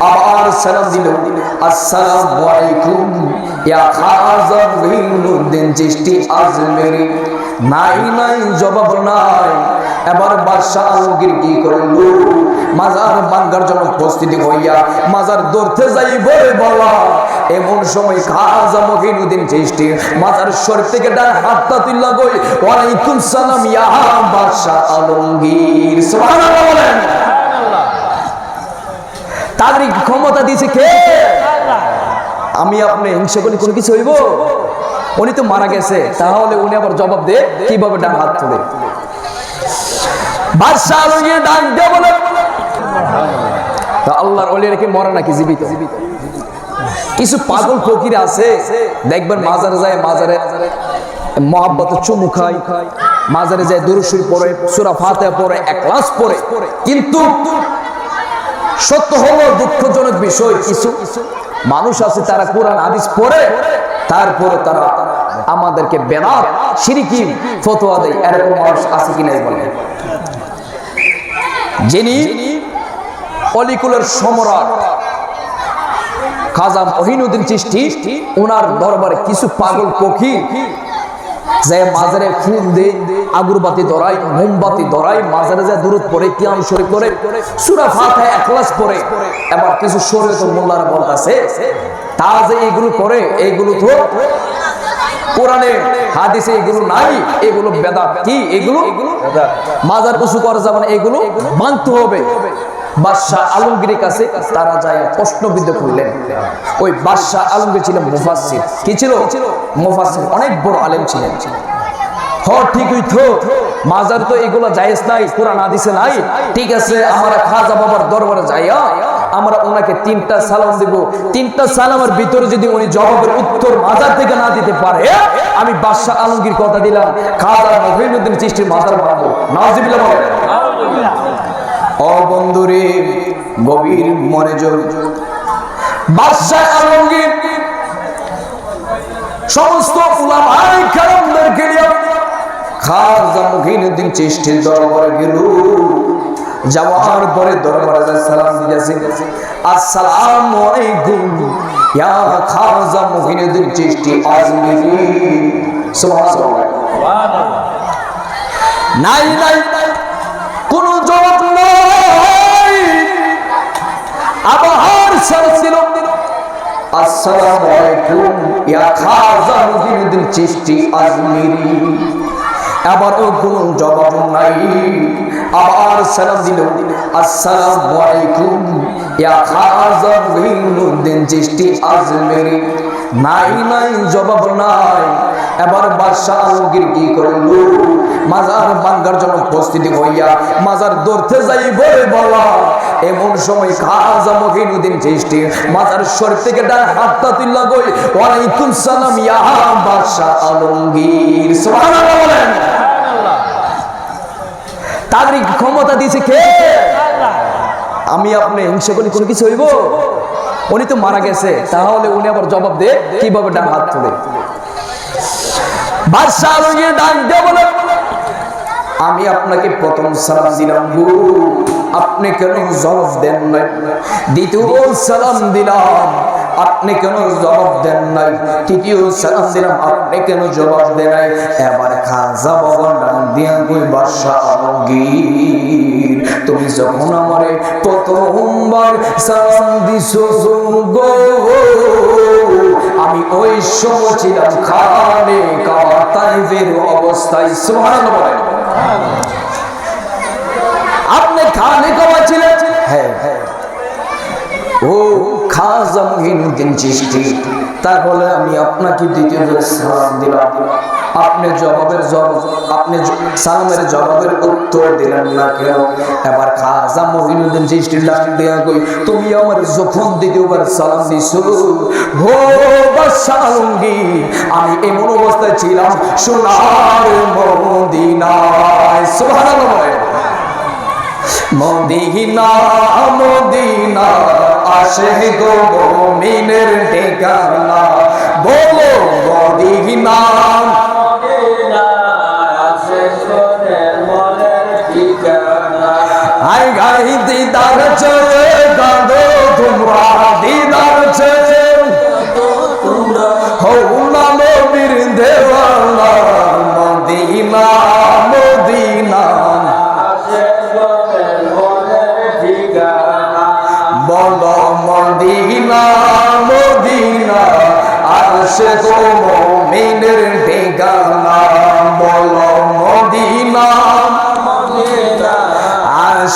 আবার সালাম দিল, আসসালামু আলাইকুম ইয়া খাজা মঈনুদ্দিন চিশতি আজমেরি। নাই নাই, জবাব নাই। এবার বাদশাহ আলমগীর কি করলো, মাজার ভাঙার জন্য প্রস্তুতি হইয়া মাজার ধরতে যাই বলে বলা, এমন সময় খাজা মঈনুদ্দিন চিশতি মাজার শরীফ থেকে ডান হাতটা তুললা গই, ওয়ালাইকুম সালাম ইয়া বাদশাহ আলমগীর। সুবহানাল্লাহ বলেন। তাদের ক্ষমতা দিয়েছে কে? আমি আপনি হিংসা করি কোনো কিছু হইব? উনি তো মারা গেছে, তাহলে উনি আবার জবাব দে কিভাবে ডান হাত তুলে? বাদশাহ আলমগীর ডাক দিয়ে বলে, তা আল্লাহর ওলিরা কি মরে নাকি জীবিত? কিছু পাগল ফকির আছে দেখবেন মাজারে যায়, মাজারে মহাব্বতে চুমু খায়, মাজারে যায় দুরূদ শরীফ পড়ে, সূরা ফাতিহা পড়ে, ইখলাস পড়ে, কিন্তু সত্য হলো দুঃখজনক বিষয়, কিছু মানুষ আছে তারা কোরআন হাদিস পড়ে, তারপরে তারা আমাদেরকে বেদাত শিরকি ফতোয়া দেয়। এরকম মানুষ আছে কি নাই বলেন? যিনি অলিকুলের সম্রাট খাজা মঈনুদ্দিন চিশতি, ওনার দরবারে কিছু পাগল পক্ষী যে মাজারে ফুল দেয়, আগরবাতি ধরাই, মোমবাতি ধরাই, মাজারে যায় দুরূদ পড়ে, কিয়াম শরীফ করে, সূরা ফাতিহা ইখলাস পড়ে। এবার কিছু শরীয়ত মোল্লারা বলতাছে তা যে এগুলো করে, এগুলো তো কোরআনে হাদিসে এগুলো নাই, এগুলো বেদাত। কি এগুলো? মাজার উঁচু করা যাবে না, এগুলো মানতে হবে। বাদশাহ আলমগীরের কাছে তারা যায় প্রশ্নবিদ্ধ করলেন। ওই বাদশাহ আলমগীর ছিলেন মুফাসসির। কি ছিল? মুফাসসির, অনেক বড় আলেম ছিলেন। ঠিক হইতো, মাজার তো এগুলো জায়েজ নাই, কোরআন হাদিসে নাই। ঠিক আছে, আমরা খাজা বাবার দরবারে যাইয়া আমরা ওনাকে 3টা সালাম দেব। 3টা সালামের ভিতরে যদি উনি জবাবের উত্তর মাজার থেকে না দিতে পারে, আমি বাদশাহ আলমগীর কথা দিলাম খাজা মঈনুদ্দিন চিশতির মাজার ভাঙবো। নাউজুবিল্লাহ বলেন। ও বন্ধুরে, গভীর মনোযোগ। বাদশাহ আলমগীর সমস্ত উলামায়ে কেরামদেরকে নিয়ে খাজা মঈনুদ্দিন চিশতির দরবারে গেল। যাওয়ার পরে দরবারে সালাম দিয়েছে, আসসালামু আলাইকুম ইয়া খাজা মঈনুদ্দিন চিশতি আজমেরি। সুবহানাল্লাহ। নাই নাই, কোন জবাব নাই। আবার সালাম দিল, আসসালামু আলাইকুম ইয়া খাজা মঈনুদ্দিন চিশতি আজমেরি। আবার কোনো জবাব নাই। আবার সালাম দিল, আসসালামু আলাইকুম ইয়া খাজা মঈনুদ্দিন চিশতি আজমেরি। নাই নাই, জবাব নাই। এবার বাদশাহ আলমগীর কি করলো, মাজার ভাঙার জন্য প্রস্তুতি হইয়া মাজার ধরতে যাই বলে বলা, এমন সময় খাজা মঈনুদ্দিন চিশতি মাজার শরীফ থেকে ডান হাতটা তুললা গই, ওয়ালাইকুম সালাম ইয়া বাদশাহ আলমগীর। সুবহানাল্লাহ বলেন। তাদের ক্ষমতা দিয়েছে কে? আমি আপনি হিংসা করি কোনো কিছু হইব? উনি তো মারা গেছে, তাহলে উনি আবার জবাব দে কিভাবে ডান হাত তুলে? বাদশাহ আলমগীর ডাক দিয়ে বলে, আমি আপনাকে প্রথম সালাম দিলাম গো, আপনি কেন জবাব দেন নাই? দ্বিতীয় সালাম দিলাম, আপনি কেন জবাব দেন নাই? তৃতীয় সালাম দিলাম, আপনি কেন জবাব দেন নাই? এবার খাজা বাবা ডাক দিয়া কই, বাদশাহ আলমগীর, তুমি যখন আমারে প্রথমবার সালাম দিছো গো, আমি ওই সময় ছিলাম খানে কাবা তাইফের অবস্থায়। সুবহানাল্লাহ বলেন। আপনি খানে কাবা ছিলেন? হ্যাঁ। ও খাজা মঈনুদ্দিন চিশতি, তাহলে আমি আপনাকে দ্বিতীয়বার সালাম দিলাম, আপনি সালামের জবাবের উত্তর দিলেন না কেন? এবার খাজা মঈনুদ্দিন চিশতি ডাক দিয়া কই, তুমি আমার যখন দ্বিতীয়বার সালাম দিছো হো বাদশাহ আলমগীর, আমি এমন অবস্থায় ছিলাম সোনার মদিনায়। সুবহানাল্লাহ। মদিনা মদিনা আশিক মুমিনের ঠিকানা, বলো মদিনা মদিনা আশিক মুমিনের ঠিকানা। আই গাই দিদার চলে কাঁদো তোমরা,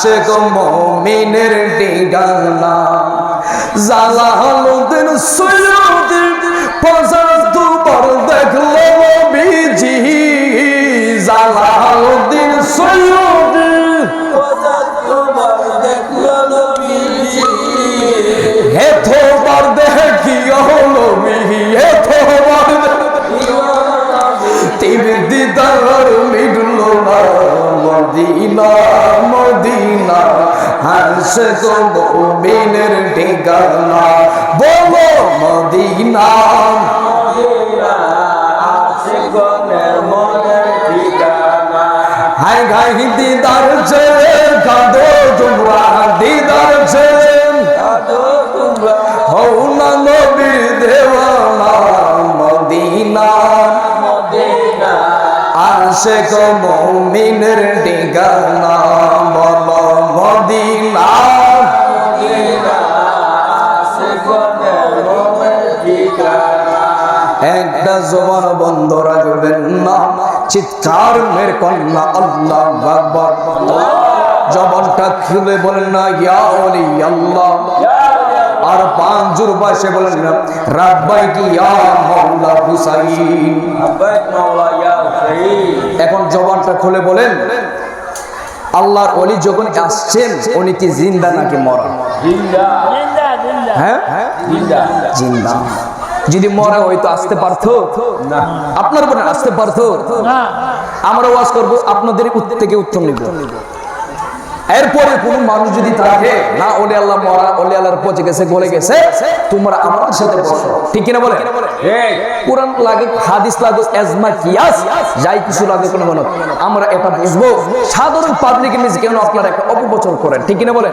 আশিক মুমিনের ঠিকানা জালালউদ্দিন সৈয়দ 75 বার দেখলো নবীজি জালালউদ্দিন সৈয়দ 75 বার দেখলো নবীজি এতবার দেখিও নবী এতবার তিন দিদার মিটলো না মদিনা মদিনা আশিক মুমিনের ঠিকানা বলো মদিনা আশিক মনের ঠিকানা হায় গায় দিদার চে কাঁদো তোমরা দিদার চে কাঁদো তোমরা হও না নবীর দেওয়ানা মদিনা মদিনা আশিক মুমিনের ঠিকানা বলো মদিনা মদিনা আশিক মনের ঠিকানা একটা জবান বন্ধ রাখবেন না চিৎকার মের কন্যা আল্লাহ আকবার জবানটা খুলে বলেন না ইয়া ওলি আল্লাহ আর পাঁচ জোর পাশে বলেন না রাব্বাই কি ইয়া মাওলা হুসাইন আব্বাক মাওলা ইয়া হুসাইন এখন জবানটা খুলে বলেন আল্লাহর ওলি যখন আসছেন উনি কি জিন্দা নাকি মরা জিন্দা হ্যাঁ জিন্দা জিন্দা যদি মরা হয়তো আসতে পারতো না আপনার বোন আসতে পারতো আমরা ওয়াজ করবো আপনাদের থেকে উত্তম নিব এরপরে কোন মানুষ যদি থাকে না ওলি আল্লাহ মরা ওলি আল্লাহর পচে গেছে গলে গেছে তোমরা আমাদের সাথে বসো ঠিক কিনা বলে কোরআন লাগে হাদিস লাগে এজমা কিয়াস যাই কিছু লাগে কোনো মনে আমরা এটা বুঝবো সাধারণ পাবলিকের নিচে কেন আপনারা একটা অপপ্রচার করেন ঠিক কিনা বলে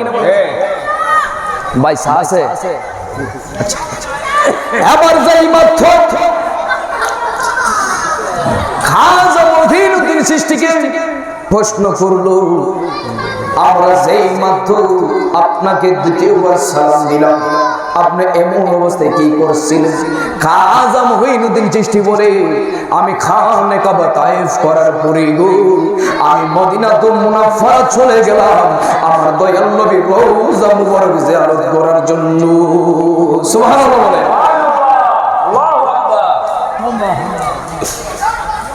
ভাই আছে আচ্ছা এবার যাই মাত্র খাজা মহিনুদ্দিন সৃষ্টিকে প্রশ্ন করলো আমরা যেই মাত্র আপনাকে দ্বিতীয়বার সালাম দিলাম আপনি এমন অবস্থায় কি করছিলেন খাজা মহিনুদ্দিন চিশতি বলে আমি খানে কাবা তায়েফ করার পরে গো আমি মদিনাতুল মুনাফফারা চলে গেলাম আমার দয়াল নবীর রওজা মুবারক জিয়ারত করার জন্য সুবহানাল্লাহ বলে আল্লাহু আকবার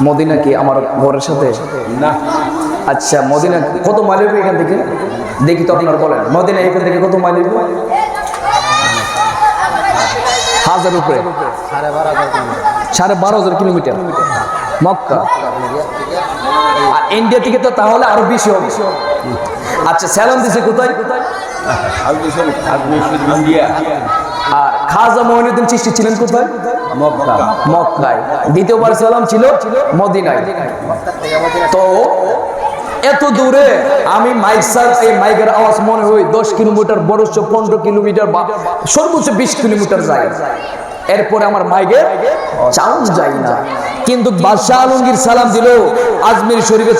মদিনা কি আমার ঘরের সাথে না আচ্ছা মদিনা কত মাইলের এখান থেকে দেখি তো আপনারা বলেন মদিনা এখান থেকে কত মাইলের 1000 উপরে 12,500 কিলোমিটার মক্কা আর ইন্ডিয়া থেকে তো তাহলে আরো বেশি হবে আচ্ছা সালাম দিছে কোথায় ইন্ডিয়া আর খাজা মঈনুদ্দিন চিশতি ছিলেন কোথায় মক্কা মক্কায় দ্বিতীয়বার সালাম ছিল মদিনায় তো এত দূরে আমি এই মাইকের আওয়াজ মনে হয় 10 কিলোমিটার বড় 15 কিলোমিটার বা সর্বোচ্চ 20 কিলোমিটার যায় এরপরে আমার মাইকে চাউন যায় না কিন্তু বাদশাহ আলমগীর সালাম দিল আজমির শরীফের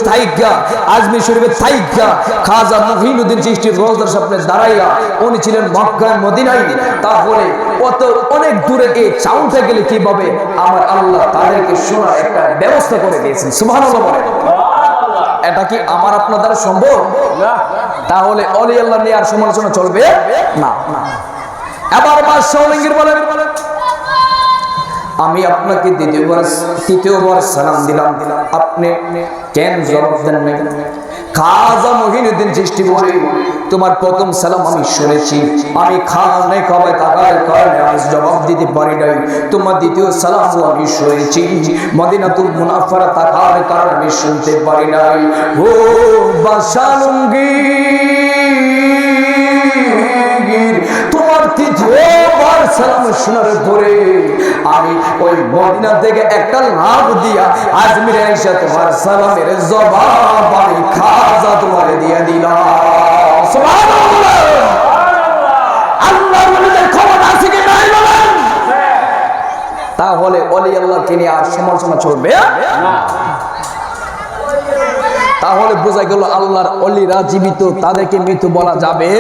থাইকা খাজা মঈনুদ্দিন চিশতির রওজার সামনে দাঁড়াইয়া উনি ছিলেন মক্কায় মদিনায় তাহলে অনেক দূরে এই চাউনটা গেলে কিভাবে আমার আল্লাহ তাদেরকে শোনার একটা ব্যবস্থা করে দিয়েছেন সুবহানাল্লাহ বলেন এটা কি আমার আপনার দ্বারা সম্ভব তাহলে অলি আল্লাহ নিয়ে আর সমালোচনা চলবে না এবার বাদশাহ আলমগীর বলেন আমি আপনাকে তৃতীয়বার সালাম দিলাম আপনি কেন জবাব দেন না খাজা মঈনুদ্দিন চিশতি বলে তোমার প্রথম সালাম আমি শুনেছি আমি খানে কাবা তাকার কারণে আজ জবাব দিতে পারি নাই তোমার দ্বিতীয় সালাম আমি শুনেছি মদিনাতুল মুনাফফারা তাকার কারণে আমি শুনতে পারি নাই ও বাদশাহ আলমগীর তোমার তৃতীয়বার সালাম শোনার পরে আমি ওই মদিনা থেকে একটা লাভ দিয়া আজমিরে এসে তোমার সালামের জবাব আমি খাজা তোমার দিয়ে দিলাম সুবহানাল্লাহ আল্লাহর ওলিদের ক্ষমতা আছে কি নাই বলেন তাহলে ওলি আল্লাহকে নিয়ে আর সমালোচনা চলবে না তাহলে বোঝা গেল আল্লাহর ওলিরা জীবিত তাদেরকে মৃত বলা যাবে